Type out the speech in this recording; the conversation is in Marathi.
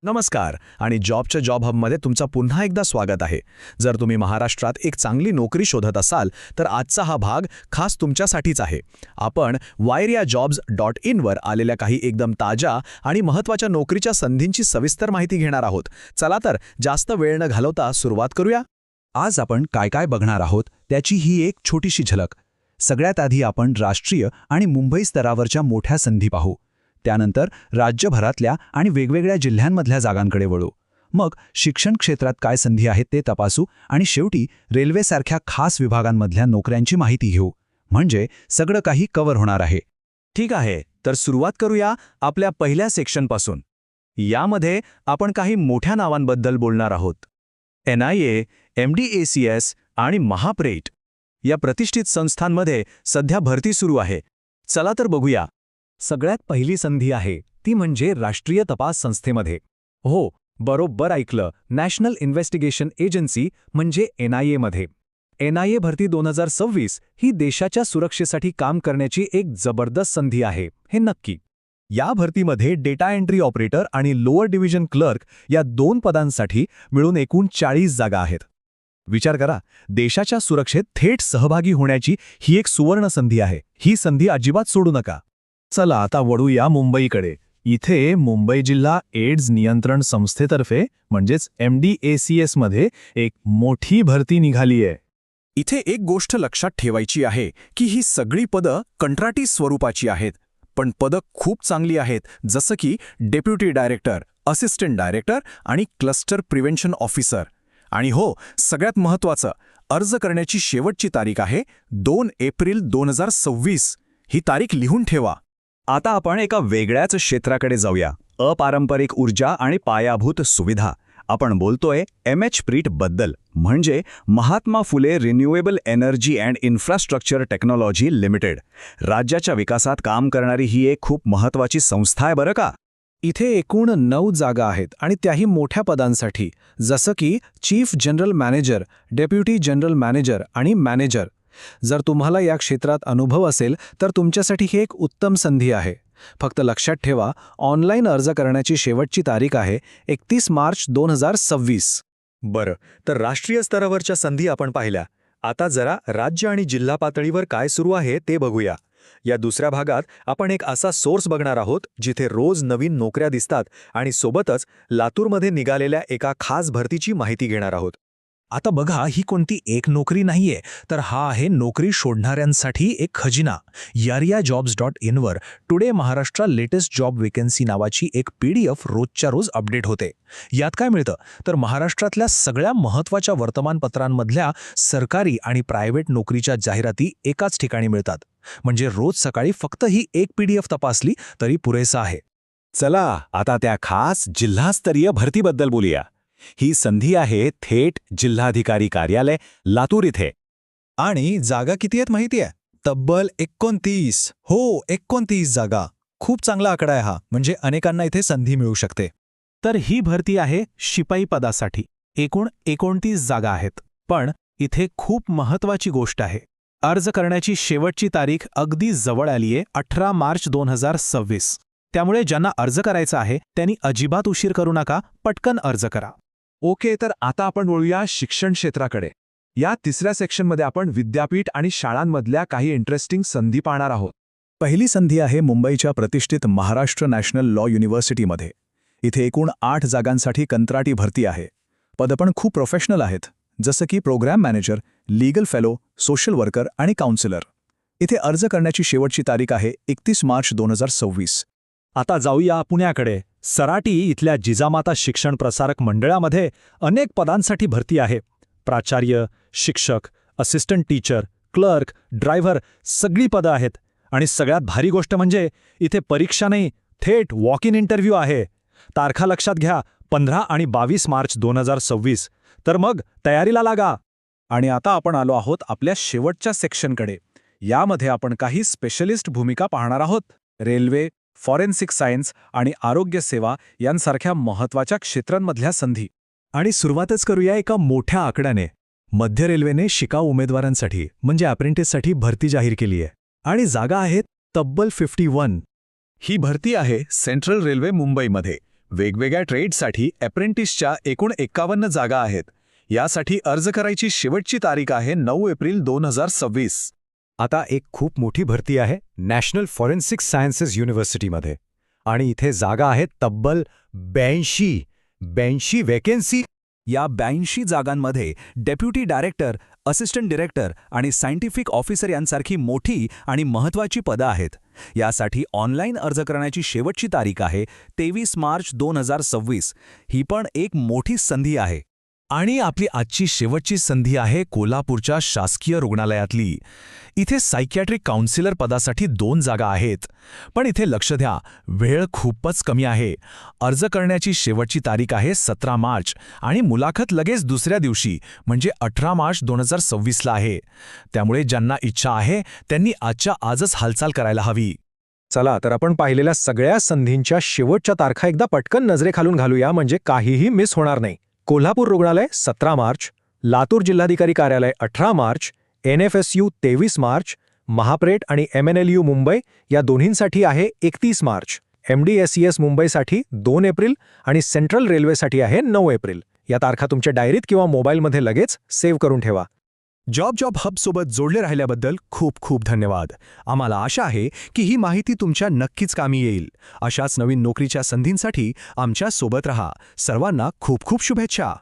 नमस्कार आणि जॉबच्या जॉब हबमध्ये तुमचं पुन्हा एकदा स्वागत आहे. जर तुम्ही महाराष्ट्रात एक चांगली नोकरी शोधत असाल तर आजचा हा भाग खास तुमच्यासाठीच आहे. आपण wairiajobs.in वर आलेल्या काही एकदम ताज्या आणि महत्त्वाच्या नोकरीच्या संधींची सविस्तर माहिती घेणार आहोत. चला तर जास्त वेळ न घालवता सुरुवात करूया. आज आपण काय काय बघणार आहोत त्याची ही एक छोटीशी झलक. सगळ्यात आधी आपण राष्ट्रीय आणि मुंबई स्तरावरच्या मोठ्या संधी पाहू. त्यानंतर राज्यभरातल्या आणि वेगवेगळ्या जिल्ह्यांमधल्या जागांकडे वळू. मग शिक्षण क्षेत्रात काय संधी आहेत ते तपासू आणि शेवटी रेल्वेसारख्या खास विभागांमधल्या नोकऱ्यांची माहिती घेऊ. म्हणजे सगळं काही कव्हर होणार आहे. ठीक आहे, तर सुरुवात करूया आपल्या पहिल्या सेक्शनपासून. यामध्ये आपण काही मोठ्या नावांबद्दल बोलणार आहोत. NIA, MDACS आणि महाप्रेट या प्रतिष्ठित संस्थांमध्ये सध्या भरती सुरू आहे. चला तर बघूया. सगळ्यात पहिली संधी आहे ती म्हणजे राष्ट्रीय तपास संस्थेमध्ये. हो, बरोबर ऐकलं, नॅशनल इन्व्हेस्टिगेशन एजन्सी म्हणजे NIA मध्ये. NIA भरती 2026 ही देशाच्या सुरक्षेसाठी काम करण्याची एक जबरदस्त संधी आहे, हे नक्की. या भरतीमध्ये डेटा एंट्री ऑपरेटर आणि लोअर डिव्हिजन क्लर्क या 2 पदांसाठी मिळून एकूण 40 जागा आहेत. विचार करा, देशाच्या सुरक्षेत थेट सहभागी होण्याची ही एक सुवर्ण संधी आहे. ही संधी अजिबात सोडू नका. चला आता वळूया मुंबईकडे. इथे मुंबई जिल्हा एड्स नियंत्रण संस्थेतर्फे म्हणजेच MDACS मध्ये एक मोठी भरती निघाली आहे. इथे एक गोष्ट लक्षात ठेवायची आहे की ही सगळी पदं कंत्राटी स्वरूपाची आहेत, पण पदं खूप चांगली आहेत, जसं की डेप्युटी डायरेक्टर, असिस्टंट डायरेक्टर आणि क्लस्टर प्रिव्हेन्शन ऑफिसर. आणि हो, सगळ्यात महत्त्वाचं, अर्ज करण्याची शेवटची तारीख आहे 2 एप्रिल 2026. ही तारीख लिहून ठेवा. आता आपण एका वेगळ्याच क्षेत्राकडे जाऊया. अपारंपरिक ऊर्जा आणि पायाभूत सुविधा. आपण बोलतोय MHPRIT बद्दल, म्हणजे Mahatma Phule renewable energy and infrastructure technology limited. राज्याच्या विकासात काम करणारी ही एक खूप महत्त्वाची संस्था आहे बरं का. इथे एकूण 9 जागा आहेत आणि त्याही मोठ्या पदांसाठी, जसं की chief general manager, deputy general manager आणि मॅनेजर. जर तुम्हाला या क्षेत्रात अनुभव असेल तर तुमच्यासाठी ही एक उत्तम संधी आहे. फक्त लक्षात ठेवा, ऑनलाईन अर्ज करण्याची शेवटची तारीख आहे 31 मार्च 2026. बरं, तर राष्ट्रीय स्तरावरच्या संधी आपण पाहिल्या. आता जरा राज्य आणि जिल्हा पातळीवर काय सुरू आहे ते बघूया. या दुसऱ्या भागात आपण एक असा सोर्स बघणार आहोत जिथे रोज नवीन नोकऱ्या दिसतात आणि सोबतच लातूरमध्ये निघालेल्या एका खास भरतीची माहिती घेणार आहोत. आता बघा, ही कोणती एक नोकरी नाहीये, तर हा आहे नोकरी शोधणाऱ्यांसाठी एक खजिना. wairiajobs.in वर today Maharashtra latest job vacancy नावाची एक PDF रोजच्या रोज अपडेट होते. यात काय मिळतं तर महाराष्ट्रातल्या सगळ्या महत्त्वाच्या वर्तमानपत्रांमधल्या सरकारी आणि प्रायव्हेट नोकरीच्या जाहिराती एकाच ठिकाणी मिळतात. म्हणजे रोज सकाळी फक्त ही एक PDF तपासली तरी पुरेसा आहे. चला आता त्या खास जिल्हास्तरीय भरतीबद्दल बोलूया. ही संधी आहे थेट जिल्हाधिकारी कार्यालय लातूर इथे. आणि जागा किती आहेत माहिती आहे? तब्बल 29. हो, 29 जागा. खूप चांगला आकडा आहे हा, म्हणजे अनेकांना इथे संधी मिळू शकते. तर ही भरती आहे शिपाई पदासाठी. एकूण 29 जागा आहेत. पण इथे खूप महत्त्वाची गोष्ट आहे. अर्ज करण्याची शेवटची तारीख अगदी जवळ आलीये, 18 मार्च 2026. त्यामुळे ज्यांना अर्ज करायचा आहे त्यांनी अजिबात उशीर करू नका, पटकन अर्ज करा. ओके, तर आता आपण वळूया शिक्षण क्षेत्राकडे. या तिसऱ्या सेक्शनमध्ये आपण विद्यापीठ आणि शाळांमधल्या काही इंटरेस्टिंग संधी पाहणार आहोत. पहिली संधी आहे मुंबईच्या प्रतिष्ठित महाराष्ट्र नॅशनल लॉ युनिव्हर्सिटीमध्ये. इथे एकूण 8 जागांसाठी कंत्राटी भरती आहे. पदं पण खूप प्रोफेशनल आहेत, जसं की programme manager, legal fellow, social worker आणि काउन्सिलर. इथे अर्ज करण्याची शेवटची तारीख आहे 31 मार्च 2026. आता जाऊया पुण्याकडे. सराटी इथल्या जिजामाता शिक्षण प्रसारक मंडळामध्ये अनेक पदांसाठी भरती आहे. प्राचार्य, शिक्षक, असिस्टंट टीचर, क्लर्क, ड्रायव्हर सगळी पदं आहेत. आणि सगळ्यात भारी गोष्ट म्हणजे इथे परीक्षा नाही, थेट वॉक इन इंटरव्ह्यू आहे. तारखा लक्षात घ्या, 15 आणि 22 मार्च 2026. तर मग तयारीला लागा. आणि आता आपण आलो आहोत आपल्या शेवटच्या सेक्शनकडे. यामध्ये आपण काही स्पेशलिस्ट भूमिका पाहणार आहोत. रेल्वे, फॉरेन्सिक सायन्स आणि आरोग्य सेवा यांसारख्या महत्त्वाच्या क्षेत्रांमधल्या संधी. आणि सुरुवातच करूया एका मोठ्या आकड्याने. मध्य रेल्वेने शिकाऊ उमेदवारांसाठी म्हणजे अप्रेंटिससाठी भरती जाहीर केली आहे आणि जागा आहेत तब्बल 51. ही भरती आहे सेंट्रल रेल्वे मुंबईमध्ये, वेगवेगळ्या ट्रेडसाठी अप्रेंटिसच्या एकूण 51 जागा आहेत. यासाठी अर्ज करायची शेवटची तारीख आहे 9 एप्रिल 2026. आता एक खूप मोठी भरती आहे नॅशनल फॉरेन्सिक सायन्सेस युनिव्हर्सिटीमध्ये आणि इथे जागा आहेत तब्बल 82 वेकेन्सी. या 82 जागांमध्ये डेप्युटी डायरेक्टर, असिस्टंट डायरेक्टर आणि सायंटिफिक ऑफिसर यांसारखी मोठी आणि महत्त्वाची पदं आहेत. यासाठी ऑनलाईन अर्ज करण्याची शेवटची तारीख आहे 23 मार्च 2026. ही पण एक मोठी संधी आहे. आणि आपली आजची शेवटची संधी आहे कोल्हापूरच्या शासकीय रुग्णालयातली. इथे सायकियाट्रिक काउन्सिलर पदासाठी 2 जागा आहेत. पण इथे लक्ष द्या, वेळ खूपच कमी आहे. अर्ज करण्याची शेवटची तारीख आहे 17 मार्च आणि मुलाखत लगेच दुसऱ्या दिवशी म्हणजे 18 मार्च 2026ला आहे. त्यामुळे ज्यांना इच्छा आहे त्यांनी आजच्या आजच हालचाल करायला हवी. चला तर आपण पाहिलेल्या सगळ्या संधींच्या शेवटच्या तारखा एकदा पटकन नजरेखालून घालूया म्हणजे काहीही मिस होणार नाही. कोल्हापूर रुग्णालय 17 मार्च, लातूर जिल्हाधिकारी कार्यालय 18 मार्च, NFSU 23 मार्च, महाप्रेट आणि MNLU मुंबई या दोन्हींसाठी आहे 31 मार्च, MDSES मुंबईसाठी 2 एप्रिल आणि सेंट्रल रेल्वेसाठी आहे 9 एप्रिल. या तारखा तुमच्या डायरीत किंवा मोबाईलमध्ये लगेच सेव्ह करून ठेवा. जॉब हबसोबत जोडले राहिल्याबद्दल खूप खूप धन्यवाद. आम्हाला आशा आहे की ही माहिती तुमच्या नक्कीच कामी येईल. अशाच नवीन नोकरीच्या संधींसाठी आमच्या सोबत रहा. सर्वांना खूप खूप शुभेच्छा.